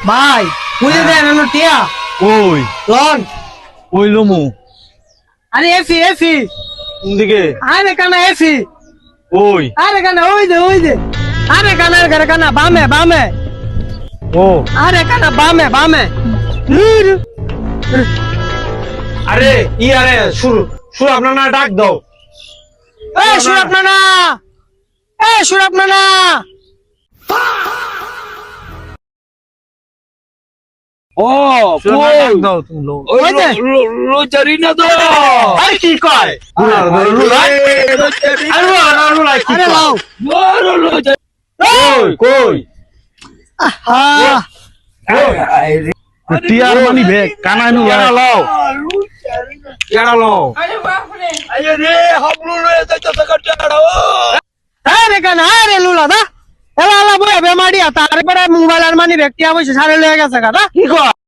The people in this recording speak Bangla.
ভাই বুঝে দেন হলো টিয়া ওই লন ওই লমু আরে এফি এফি কোন দিকে আরে কানা এফি ওই আরে কানা ওই দে আরে কানা বামে বামে ও আরে কানা বামে বামে আরে আরে শুরু শুরু আপনার না ডাক দাও সুরাপ নানা সুরাপ নানা ও ডাক দাও তুমি লো ওই যে রোজারি না তো আরে কি কয় আরে লাও কই কই টিয়ার মানি ব্যাগ কানাই নু লাও কেডা লাও আরে রে হাবলু রে যাইতাছে কাটাড়া আরে কানা আরে লুলা দা এলা এলা বয়ে বেমাড়ি তারপরে মোবাইল আর মানি ব্যক্তি অবশ্য সারে লয়ে গেছে কাদা কি কয়